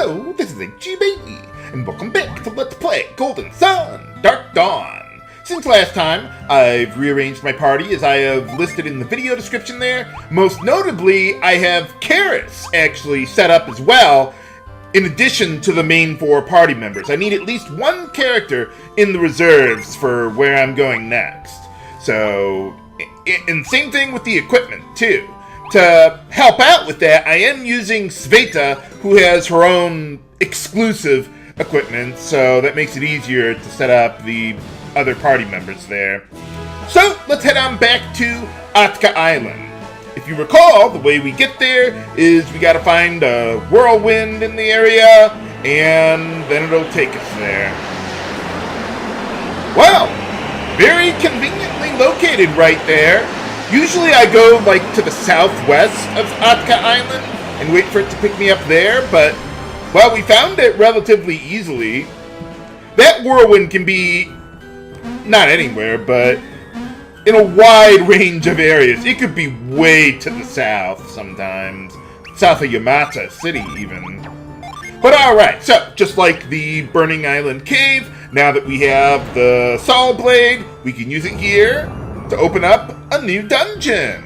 Hello, this is G-Baby, and welcome back to Let's Play Golden Sun Dark Dawn. Since last time, I've rearranged my party as I have listed in the video description there. Most notably, I have Karis actually set up as well, in addition to the main 4 party members. I need at least one character in the reserves for where I'm going next. So, and same thing with the equipment too. To help out with that, I am using Sveta, who has her own exclusive equipment, so that makes it easier to set up the other party members there. So, let's head on back to Otka Island. If you recall, the way we get there is we gotta find a whirlwind in the area, and then it'll take us there. Well, very conveniently located right there. Usually I go, like, to the southwest of Otka Island and wait for it to pick me up there, but, well, we found it relatively easily. That whirlwind can be, not anywhere, but in a wide range of areas. It could be way to the south sometimes. South of Yamata City, even. But alright, so, just like the Burning Island Cave, now that we have the Saw Blade, we can use it here to open up a new dungeon.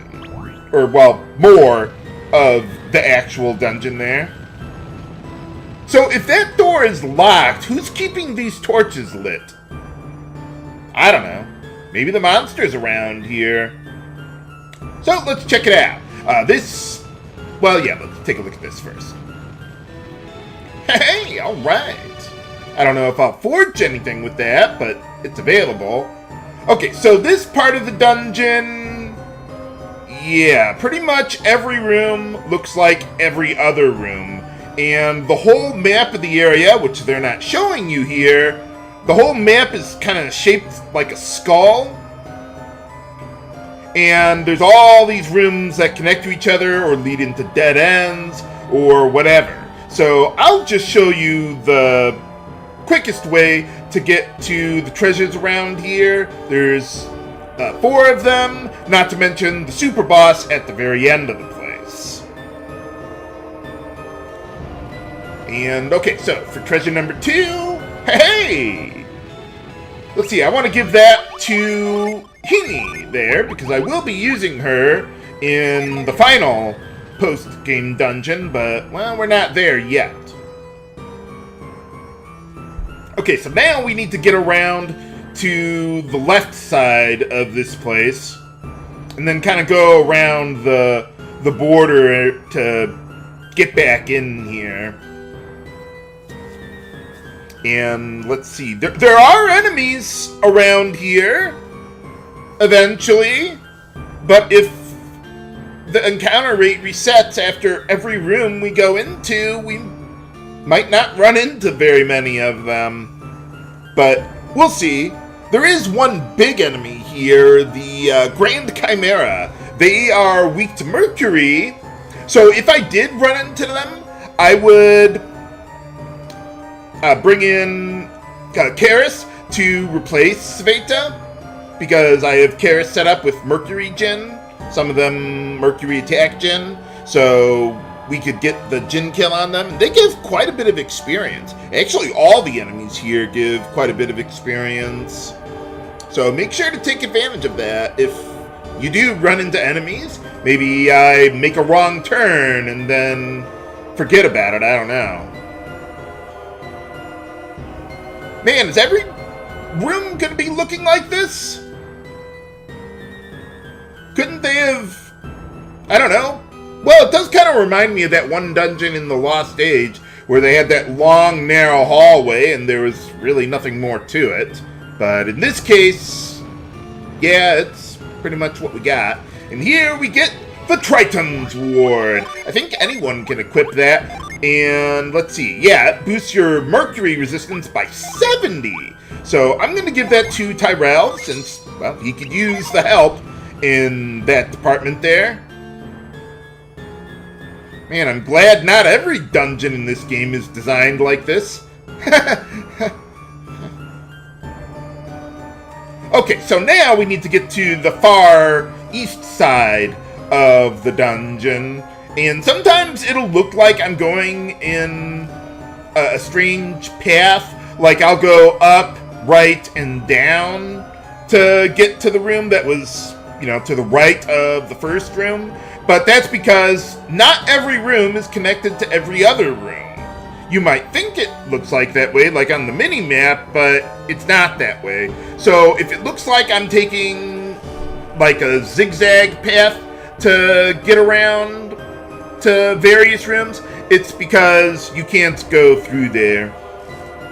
Or, well, more of the actual dungeon there. So, if that door is locked, who's keeping these torches lit? I don't know. Maybe the monster's around here. So, let's check it out. Well, yeah, let's take a look at this first. Hey, alright. I don't know if I'll forge anything with that, but it's available. Okay, so this part of the dungeon, yeah, pretty much every room looks like every other room. And the whole map of the area, which they're not showing you here, the whole map is kind of shaped like a skull. And there's all these rooms that connect to each other or lead into dead ends or whatever. So I'll just show you the quickest way to get to the treasures around here. There's 4 of them, not to mention the super boss at the very end of the place. And okay, so for treasure number 2, hey! Let's see, I want to give that to Hini there, because I will be using her in the final post-game dungeon, but, well, we're not there yet. Okay, so now we need to get around to the left side of this place, and then kind of go around the border to get back in here. And let's see, there are enemies around here, eventually, but if the encounter rate resets after every room we go into, we might not run into very many of them, but we'll see. There is one big enemy here, the Grand Chimera. They are weak to Mercury, so if I did run into them, I would bring in Karis to replace Sveta, because I have Karis set up with Mercury Djinn, some of them Mercury Attack Djinn, so we could get the Djinn kill on them. They give quite a bit of experience. Actually, all the enemies here give quite a bit of experience. So make sure to take advantage of that. If you do run into enemies, maybe I make a wrong turn and then forget about it. I don't know. Man, is every room going to be looking like this? Couldn't they have... I don't know. Well, it does kind of remind me of that one dungeon in the Lost Age where they had that long, narrow hallway and there was really nothing more to it. But in this case, yeah, it's pretty much what we got. And here we get the Triton's Ward. I think anyone can equip that. And let's see, yeah, it boosts your Mercury resistance by 70. So I'm going to give that to Tyrell since, well, he could use the help in that department there. Man, I'm glad not every dungeon in this game is designed like this. Okay, so now we need to get to the far east side of the dungeon. And sometimes it'll look like I'm going in a strange path. Like, I'll go up, right, and down to get to the room that was, to the right of the first room. But that's because not every room is connected to every other room. You might think it looks like that way, like on the mini-map, but it's not that way. So if it looks like I'm taking like a zigzag path to get around to various rooms, it's because you can't go through there.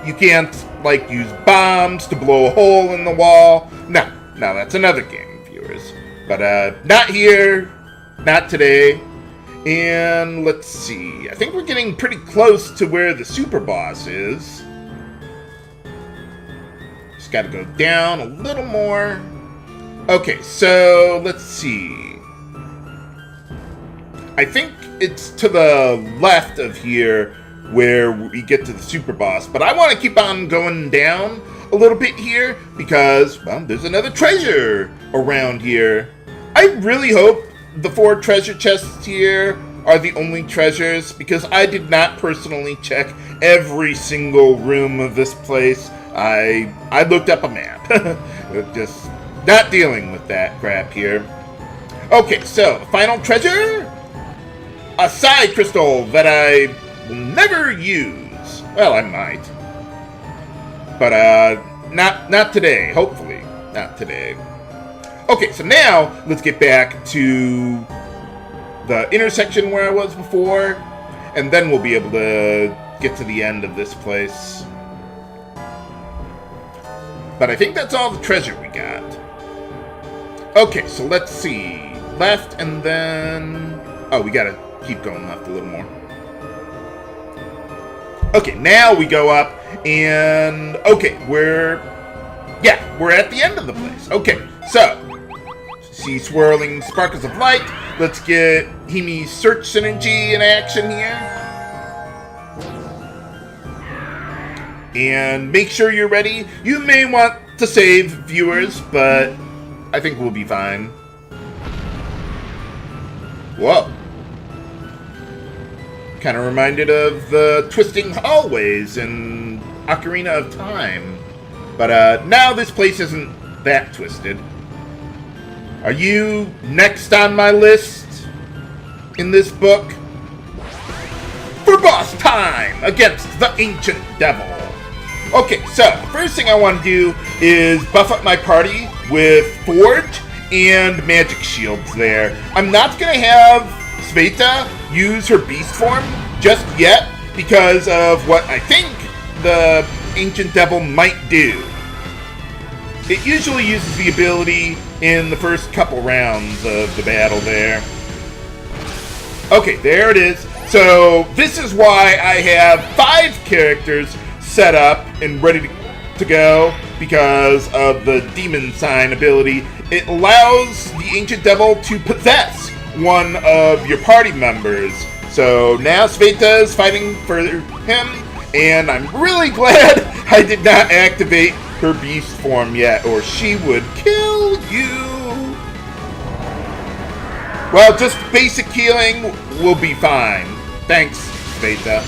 You can't, like, use bombs to blow a hole in the wall. No, that's another game, viewers. But not here, not today. And let's see, I think we're getting pretty close to where the super boss is. Just gotta go down a little more. Okay, so let's see. I think it's to the left of here where we get to the super boss. But I want to keep on going down a little bit here because, well, there's another treasure around here. I really hope the 4 treasure chests here are the only treasures, because I did not personally check every single room of this place. I looked up a map. Just not dealing with that crap here. Okay, so final treasure? A side crystal that I will never use. Well, I might. But not today, hopefully. Not today. Okay, so now let's get back to the intersection where I was before, and then we'll be able to get to the end of this place. But I think that's all the treasure we got. Okay, so let's see. Left, and then... Oh, we gotta keep going left a little more. Okay, now we go up, and... Okay, we're at the end of the place. Okay, so... See swirling sparkles of light. Let's get Himi's search synergy in action here. And make sure you're ready. You may want to save, viewers, but I think we'll be fine. Whoa. Kind of reminded of the twisting hallways in Ocarina of Time. But now this place isn't that twisted. Are you next on my list in this book? For boss time against the Ancient Devil. Okay, so the first thing I want to do is buff up my party with Forge and Magic Shields there. I'm not going to have Sveta use her beast form just yet because of what I think the Ancient Devil might do. It usually uses the ability in the first couple rounds of the battle there. Okay, there it is. So this is why I have 5 characters set up and ready to go because of the Demon Sign ability. It allows the Ancient Devil to possess one of your party members. So now Sveta is fighting for him, and I'm really glad I did not activate her beast form yet, or she would kill you. Well, just basic healing will be fine. Thanks, Sveta.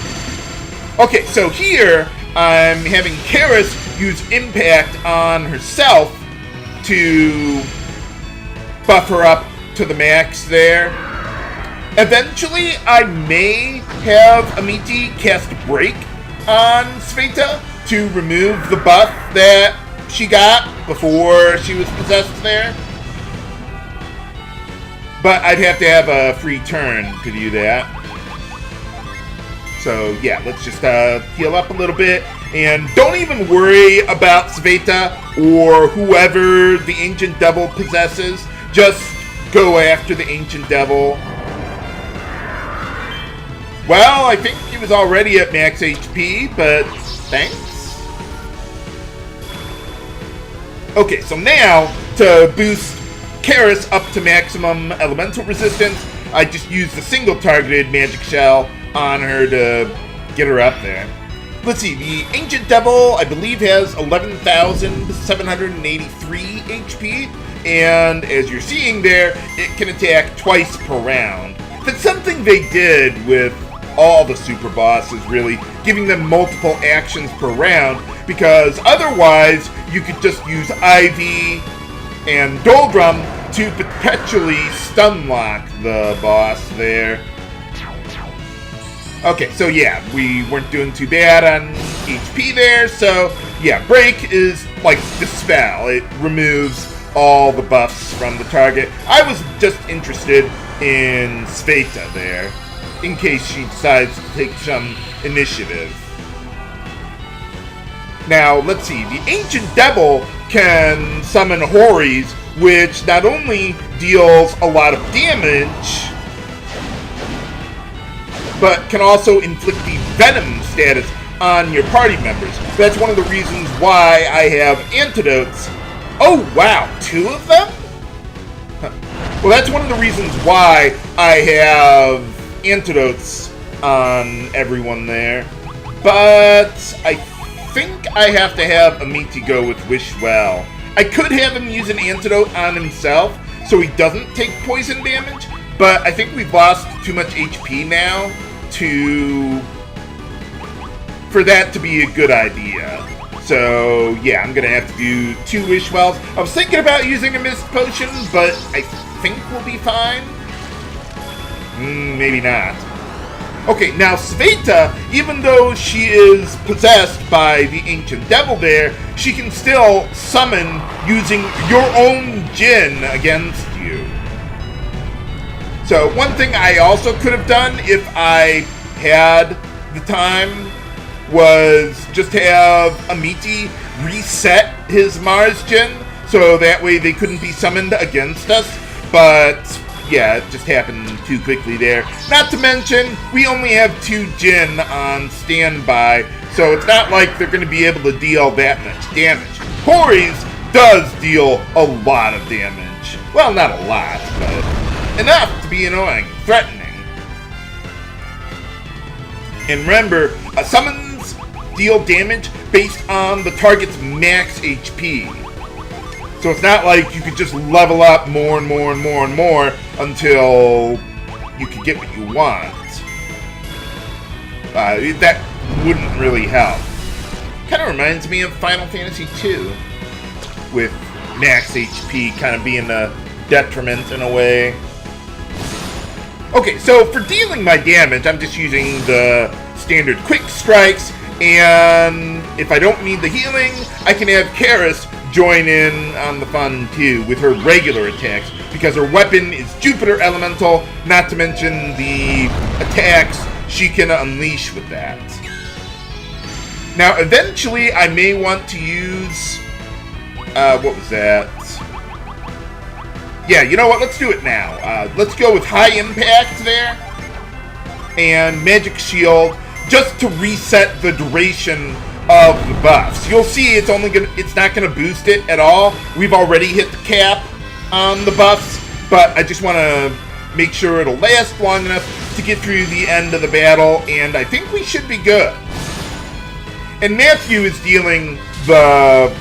Okay, so here I'm having Karis use Impact on herself to buff her up to the max there. Eventually, I may have Amiti cast Break on Sveta to remove the buff that she got before she was possessed there. But I'd have to have a free turn to do that. So yeah, let's just heal up a little bit. And don't even worry about Sveta or whoever the Ancient Devil possesses. Just go after the Ancient Devil. Well, I think he was already at max HP, but thanks. Okay, so now, to boost Karis up to maximum elemental resistance, I just used a single targeted magic shell on her to get her up there. Let's see, the Ancient Devil, I believe, has 11,783 HP, and as you're seeing there, it can attack twice per round. That's something they did with all the super bosses, really, giving them multiple actions per round, because otherwise you could just use Ivy and Doldrum to perpetually stun lock the boss there. Okay, so yeah, we weren't doing too bad on HP there, so yeah, Break is like Dispel. It removes all the buffs from the target. I was just interested in Sveta there, in case she decides to take some initiative. Now, let's see, the Ancient Devil can summon Hories, which not only deals a lot of damage, but can also inflict the Venom status on your party members. That's one of the reasons why I have antidotes. Oh, wow, 2 of them? Huh. Well, that's one of the reasons why I have antidotes on everyone there. But I think I have to have Amiti go with Wish Well. I could have him use an antidote on himself so he doesn't take poison damage, but I think we've lost too much HP now for that to be a good idea. So yeah, I'm gonna have to do 2 Wish Wells. I was thinking about using a Mist Potion, but I think we'll be fine. Maybe not. Okay, now Sveta, even though she is possessed by the Ancient Devil there, she can still summon using your own Djinn against you. So one thing I also could have done if I had the time was just have Amiti reset his Mars Djinn, so that way they couldn't be summoned against us, but yeah, it just happened too quickly there. Not to mention, we only have 2 Djinn on standby, so it's not like they're going to be able to deal that much damage. Hories does deal a lot of damage. Well, not a lot, but enough to be annoying, threatening. And remember, summons deal damage based on the target's max HP. So it's not like you could just level up more and more and more and more until you can get what you want. That wouldn't really help. Kind of reminds me of Final Fantasy II, with max HP kind of being a detriment in a way. Okay, so for dealing my damage, I'm just using the standard quick strikes, and if I don't need the healing, I can have Karis join in on the fun too with her regular attacks, because her weapon is Jupiter Elemental, not to mention the attacks she can unleash with that. Now, eventually, I may want to use... what was that? Yeah, you know what? Let's do it now. Let's go with High Impact there, and Magic Shield, just to reset the duration of the buffs. You'll see it's not gonna boost it at all. We've already hit the cap on the buffs, but I just want to make sure it'll last long enough to get through the end of the battle, and I think we should be good. And Matthew is dealing the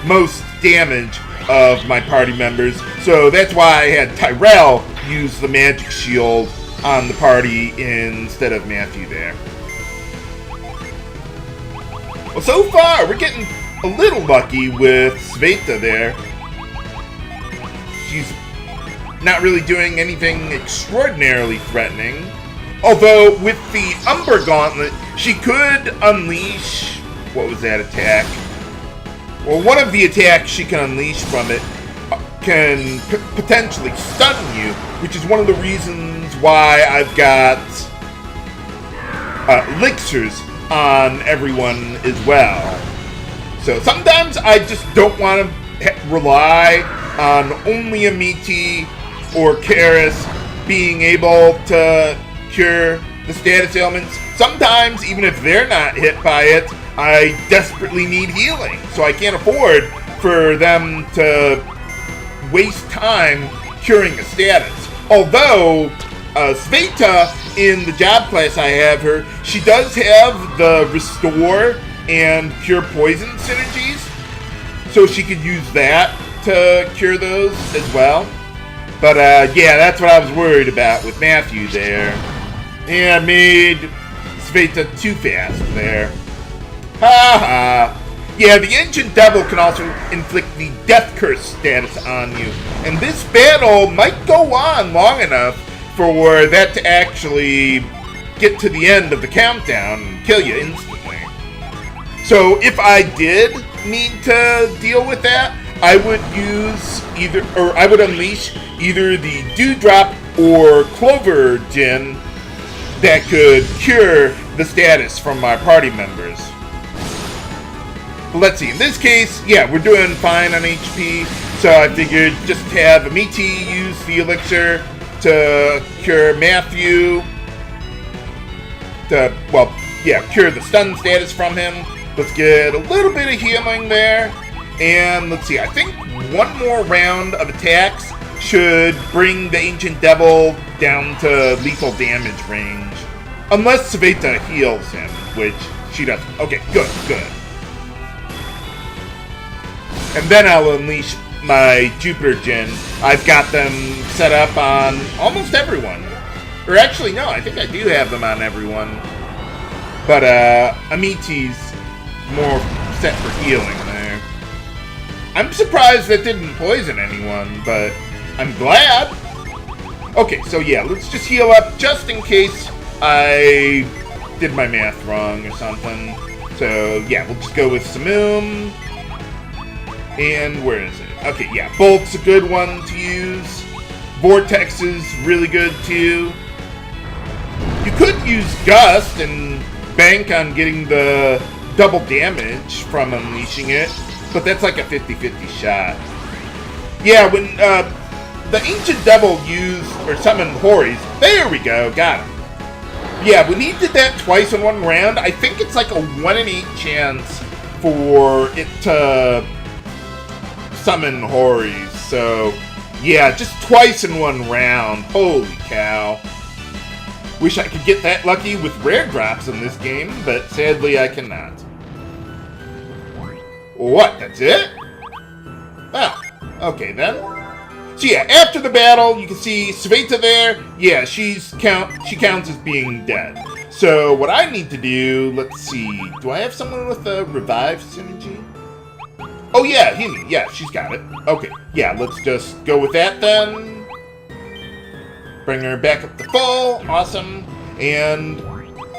most damage of my party members, so that's why I had Tyrell use the Magic Shield on the party instead of Matthew there. Well, so far, we're getting a little lucky with Sveta there. She's not really doing anything extraordinarily threatening. Although, with the Umber Gauntlet, she could unleash... What was that attack? Well, one of the attacks she can unleash from it can potentially stun you, which is one of the reasons why I've got elixirs on everyone as well. So sometimes I just don't want to rely on only Amiti or Karis being able to cure the status ailments. Sometimes, even if they're not hit by it, I desperately need healing, so I can't afford for them to waste time curing a status. Although, Sveta, in the job class I have her, she does have the Restore and Cure Poison synergies, so she could use that to cure those as well. But, yeah, that's what I was worried about with Matthew there. Yeah, I made Sveta too fast there. Ha ha. Yeah, the Ancient Devil can also inflict the Death Curse status on you. And this battle might go on long enough for that to actually get to the end of the countdown and kill you instantly. So if I did need to deal with that, I would unleash either the Dewdrop or Clover Djinn that could cure the status from my party members. Let's see, in this case, yeah, we're doing fine on HP, so I figured just have Amiti use the elixir to cure Matthew, cure the stun status from him. Let's get a little bit of healing there, and let's see, I think one more round of attacks should bring the Ancient Devil down to lethal damage range. Unless Sveta heals him, which she doesn't. Okay, good. And then I'll unleash my Jupiter Djinn. I've got them set up on almost everyone. Or actually, no, I think I do have them on everyone. But Amiti's more set for healing there. I'm surprised that didn't poison anyone, but I'm glad. Okay, so yeah, let's just heal up just in case I did my math wrong or something. So yeah, we'll just go with Simoom. And where is it? Okay, yeah, Bolt's a good one to use. Vortex is really good too. You could use Gust and bank on getting the double damage from unleashing it, but that's like a 50-50 shot. Yeah, when the Ancient Devil used or summoned Horis, there we go, got him. Yeah, when he did that twice in one round, I think it's like a 1 in 8 chance for it to summon Horis. So, yeah, just twice in one round. Holy cow. Wish I could get that lucky with rare drops in this game, but sadly I cannot. What, that's it? Well, okay then. So yeah, after the battle, you can see Sveta there. Yeah, she counts as being dead. So what I need to do, let's see. Do I have someone with a revive synergy? Oh yeah, Himi. Yeah, she's got it. Okay, yeah, let's just go with that then. Bring her back up to full. Awesome. And,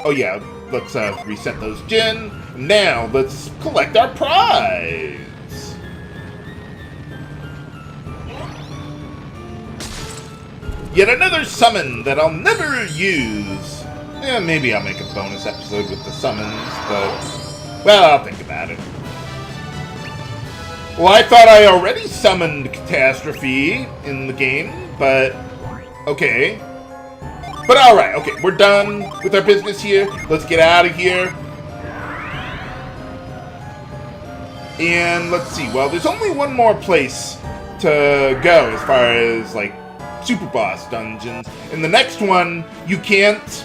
oh yeah, let's reset those Djinn. Now, let's collect our prize. Yet another summon that I'll never use. Yeah, maybe I'll make a bonus episode with the summons, but, well, I'll think about it. Well, I thought I already summoned Catastrophe in the game, but okay. But alright, okay, we're done with our business here. Let's get out of here. And let's see, well, there's only one more place to go as far as, like, super boss dungeons. And the next one, you can't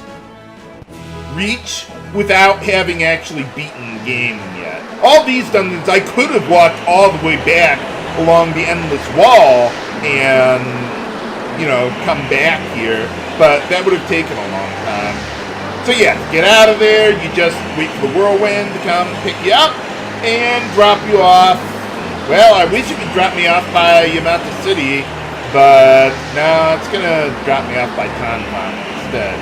reach without having actually beaten the game yet. All these dungeons, I could have walked all the way back along the endless wall and, you know, come back here, but that would have taken a long time. So yeah, to get out of there, you just wait for the whirlwind to come pick you up and drop you off. Well, I wish it could drop me off by Yamata City, but no, it's gonna drop me off by Tantan instead.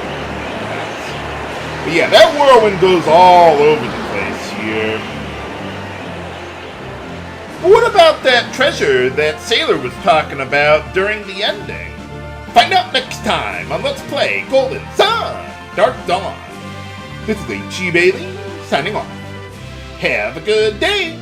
But yeah, that whirlwind goes all over the place here. But what about that treasure that Sailor was talking about during the ending? Find out next time on Let's Play Golden Sun Dark Dawn. This is H.E. Bailey signing off. Have a good day.